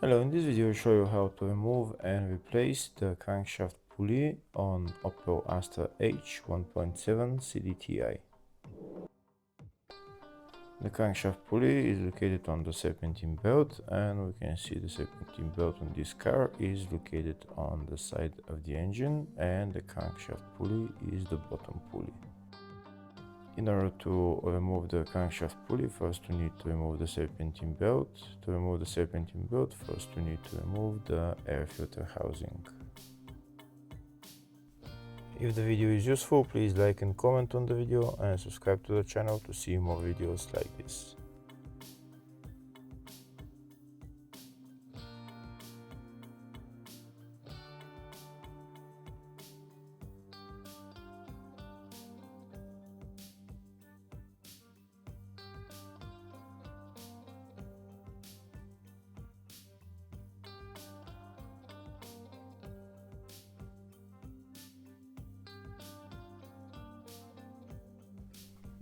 Hello, in this video I'll show you how to remove and replace the crankshaft pulley on Opel Astra H 1.7 CDTI. The crankshaft pulley is located on the serpentine belt, and we can see the serpentine belt on this car is located on the side of the engine, and the crankshaft pulley is the bottom pulley. In order to remove the crankshaft pulley, first we need to remove the serpentine belt. To remove the serpentine belt, first we need to remove the air filter housing. If the video is useful, please like and comment on the video and subscribe to the channel to see more videos like this.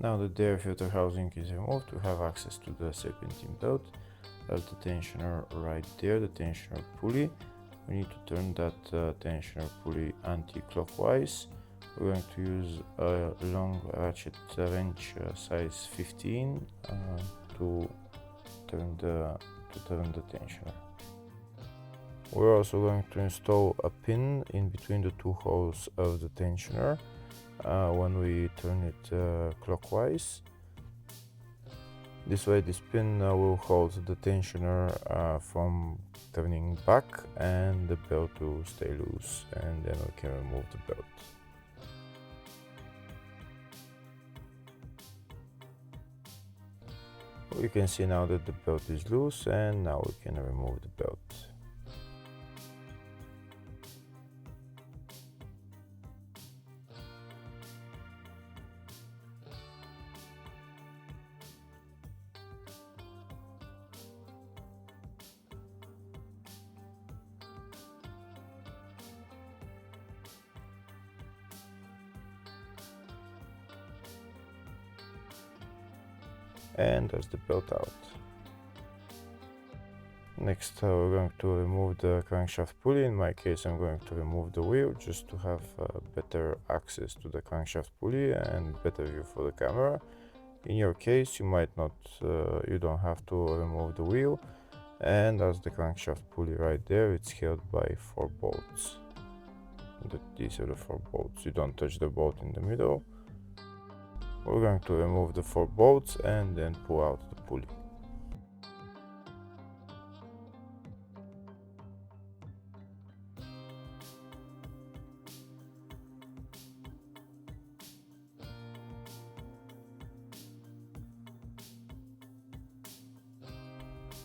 Now that the air filter housing is removed, we have access to the serpentine belt. There's the tensioner right there, the tensioner pulley. We need to turn that tensioner pulley anti-clockwise. We're going to use a long ratchet wrench size 15 to turn the tensioner. We're also going to install a pin in between the two holes of the tensioner when we turn it clockwise. This way this pin will hold the tensioner from turning back, and the belt will stay loose, and then we can remove the belt. You can see now that the belt is loose, and now we can remove the belt. And there's the belt out. Next we're going to remove the crankshaft pulley. In my case I'm going to remove the wheel just to have better access to the crankshaft pulley and better view for the camera. In your case you might not, you don't have to remove the wheel, and that's the crankshaft pulley right there. It's held by 4 bolts. These are the 4 bolts. You don't touch the bolt in the middle. We're going to remove the 4 bolts and then pull out the pulley.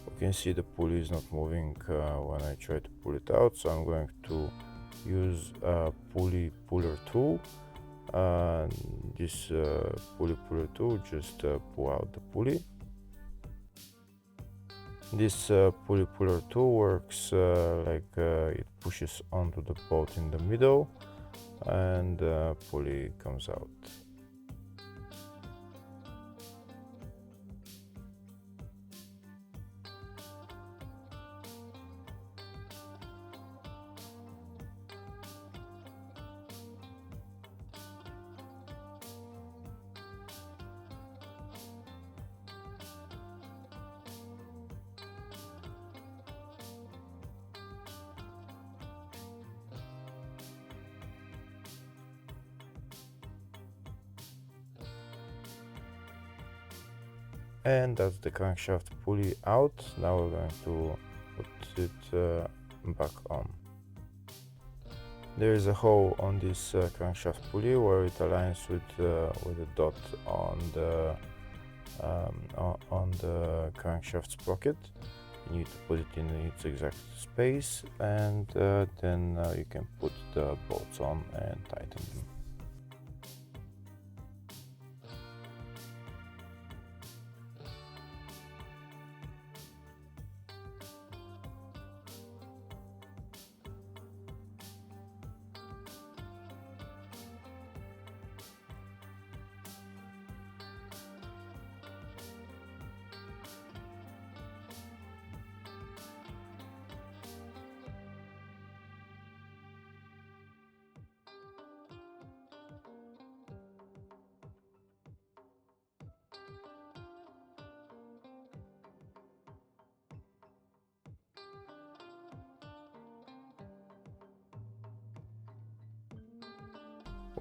You can see the pulley is not moving when I try to pull it out, so I'm going to use a pulley puller tool. This pulley puller tool just pull out the pulley. This pulley puller tool works like it pushes onto the bolt in the middle, and the pulley comes out. And that's the crankshaft pulley out. Now we're going to put it back on. There is a hole on this crankshaft pulley where it aligns with the dot on the crankshaft sprocket. You need to put it in its exact space, and then you can put the bolts on and tighten them.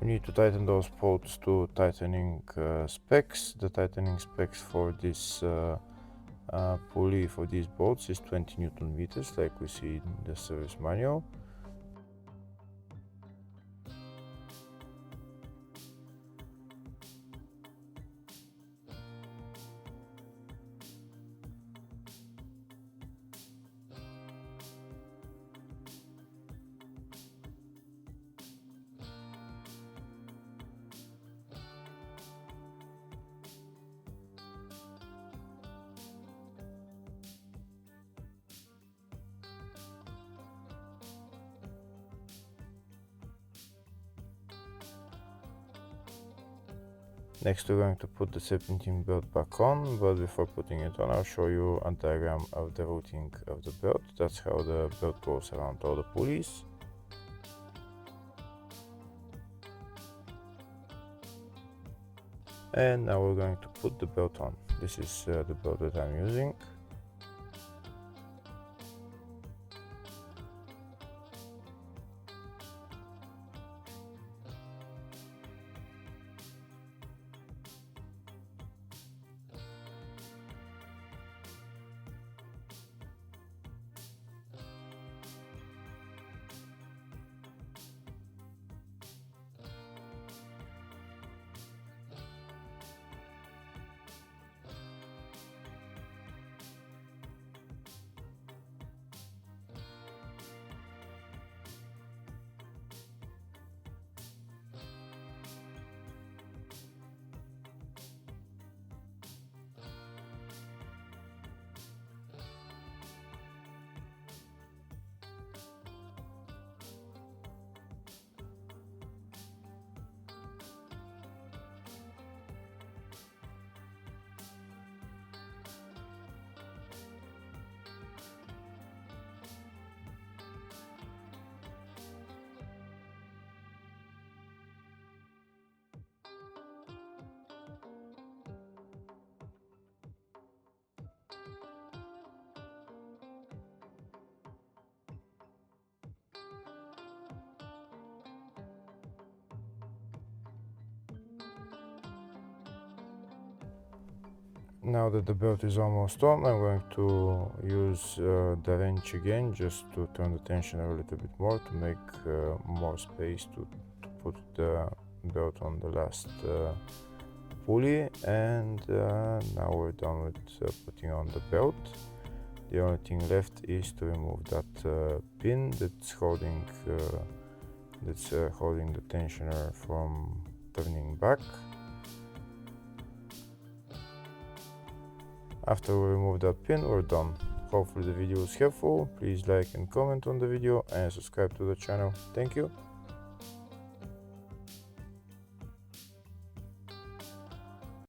We need to tighten those bolts to tightening specs. The tightening specs for this pulley for these bolts is 20 Newton meters, like we see in the service manual. Next we're going to put the serpentine belt back on, but before putting it on I'll show you a diagram of the routing of the belt. That's how the belt goes around all the pulleys. And now we're going to put the belt on. This is the belt that I'm using. Now that the belt is almost on, I'm going to use the wrench again just to turn the tensioner a little bit more to make more space to put the belt on the last pulley. And now we're done with putting on the belt. The only thing left is to remove that pin that's holding the tensioner from turning back. After we remove that pin, we're done. Hopefully the video was helpful. Please like and comment on the video and subscribe to the channel. Thank you.